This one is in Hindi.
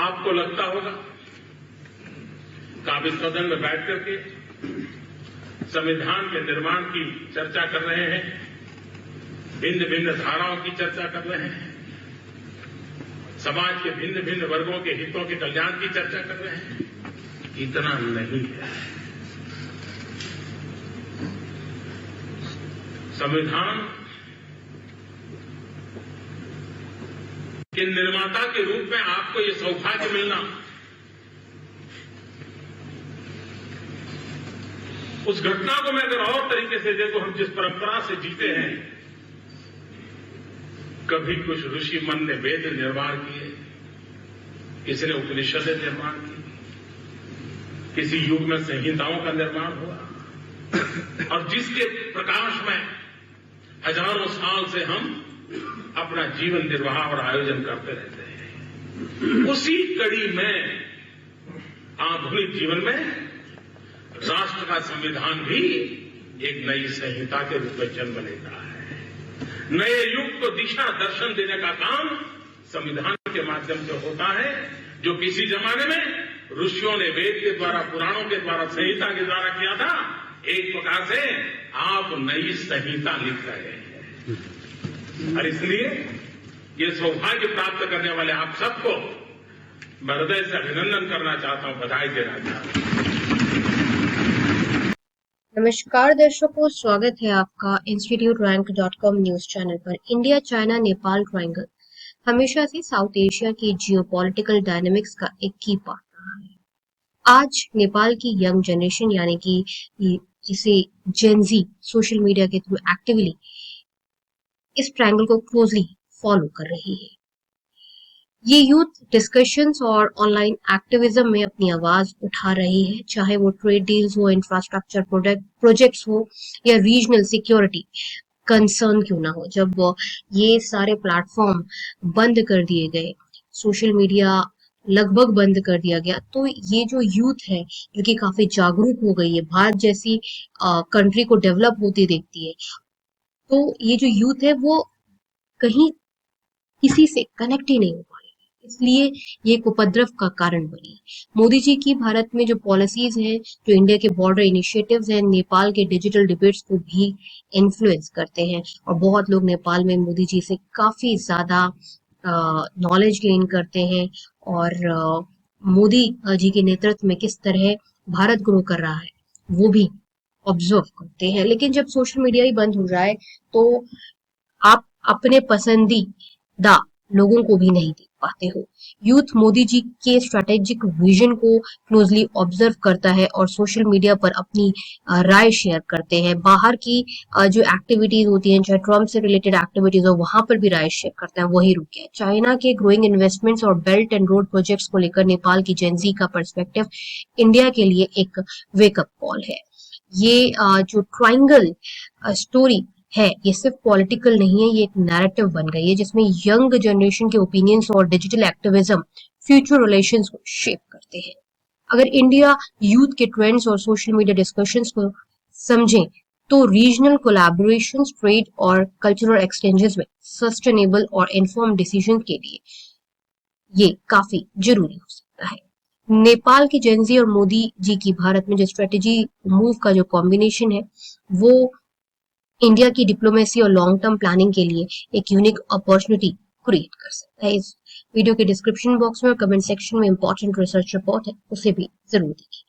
आपको लगता होगा कि आप इस सदन में बैठ करके संविधान के निर्माण की चर्चा कर रहे हैं, भिन्न भिन्न धाराओं की चर्चा कर रहे हैं, समाज के भिन्न भिन्न वर्गों के हितों के कल्याण की चर्चा कर रहे हैं। इतना नहीं है। संविधान के निर्माता के रूप में आपको ये सौभाग्य मिलना, उस घटना को मैं अगर और तरीके से देखो, हम जिस परंपरा से जीते हैं, कभी कुछ ऋषि मन ने वेद निर्माण किए, किसी ने उपनिषद निर्माण की, किसी युग में संहिताओं का निर्माण हुआ और जिसके प्रकाश में हजारों साल से हम अपना जीवन निर्वाह और आयोजन करते रहते हैं। उसी कड़ी में आधुनिक जीवन में राष्ट्र का संविधान भी एक नई संहिता के रूप में जन्म लेता है। नए युग को दिशा दर्शन देने का काम संविधान के माध्यम से होता है, जो किसी जमाने में ऋषियों ने वेद के द्वारा, पुराणों के द्वारा, संहिता के द्वारा किया था। एक प्रकार से आप नई संहिता लिख रहे हैं और इसलिए ये सौभाग्य प्राप्त करने वाले आप सबको मैं हृदय से अभिनंदन करना चाहता हूं, बधाई देना चाहता हूं। नमस्कार दर्शकों, स्वागत है आपका instituterank.com न्यूज चैनल पर। इंडिया चाइना नेपाल ट्रायंगल हमेशा से साउथ एशिया की जियोपॉलिटिकल डायनेमिक्स का एक की पार्ट रहा है। आज नेपाल की यंग जनरेशन यानी कि जिसे जेनजी सोशल मीडिया के थ्रू एक्टिवली इस ट्रायंगल को क्लोजली फॉलो कर रही है। ये यूथ डिस्कशंस और ऑनलाइन एक्टिविज्म में अपनी आवाज उठा रही है, चाहे वो ट्रेड डील्स हो, इंफ्रास्ट्रक्चर प्रोजेक्ट्स हो या रीजनल सिक्योरिटी कंसर्न क्यों ना हो। जब ये सारे प्लेटफॉर्म बंद कर दिए गए, सोशल मीडिया लगभग बंद कर दिया गया, तो ये जो यूथ है जो कि काफी जागरूक हो गई है, भारत जैसी कंट्री को डेवलप होती देखती है, तो ये जो यूथ है वो कहीं किसी से कनेक्ट ही नहीं हो पा रही, इसलिए ये एक उपद्रव का कारण बनी। मोदी जी की भारत में जो पॉलिसीज हैं, जो इंडिया के बॉर्डर इनिशिएटिव्स हैं, नेपाल के डिजिटल डिबेट्स को भी इन्फ्लुएंस करते हैं और बहुत लोग नेपाल में मोदी जी से काफी ज्यादा नॉलेज गेन करते हैं और मोदी जी के नेतृत्व में किस तरह भारत ग्रो कर रहा है वो भी ऑब्जर्व करते हैं। लेकिन जब सोशल मीडिया ही बंद हो जाए तो आप अपने पसंदीदा लोगों को भी नहीं देख पाते हो। यूथ मोदी जी के स्ट्रेटेजिक विजन को क्लोजली ऑब्जर्व करता है और सोशल मीडिया पर अपनी राय शेयर करते हैं। बाहर की जो एक्टिविटीज होती हैं, चाहे ट्रम्प से रिलेटेड एक्टिविटीज हो, वहां पर भी राय शेयर करते हैं, वही रुक गया। चाइना के ग्रोइंग इन्वेस्टमेंट्स और बेल्ट एंड रोड प्रोजेक्ट्स को लेकर नेपाल की जेनजी का पर्सपेक्टिव इंडिया के लिए एक वेकअप कॉल है। ये जो ट्रायंगल स्टोरी है, ये सिर्फ पॉलिटिकल नहीं है, ये एक नैरेटिव बन गई है जिसमें यंग जनरेशन के ओपिनियंस और डिजिटल एक्टिविज्म फ्यूचर रिलेशंस को शेप करते हैं। अगर इंडिया यूथ के ट्रेंड्स और सोशल मीडिया डिस्कशंस को समझे तो रीजनल कोलैबोरेशंस, ट्रेड और कल्चरल एक्सचेंजेस में सस्टेनेबल और इन्फॉर्म्ड डिसीजन के लिए ये काफी जरूरी हो सकता है। नेपाल की जेनजी और मोदी जी की भारत में जो स्ट्रेटेजी मूव का जो कॉम्बिनेशन है वो इंडिया की डिप्लोमेसी और लॉन्ग टर्म प्लानिंग के लिए एक यूनिक अपॉर्चुनिटी क्रिएट कर सकता है। इस वीडियो के डिस्क्रिप्शन बॉक्स में और कमेंट सेक्शन में इंपॉर्टेंट रिसर्च रिपोर्ट है, उसे भी जरूर देखिए।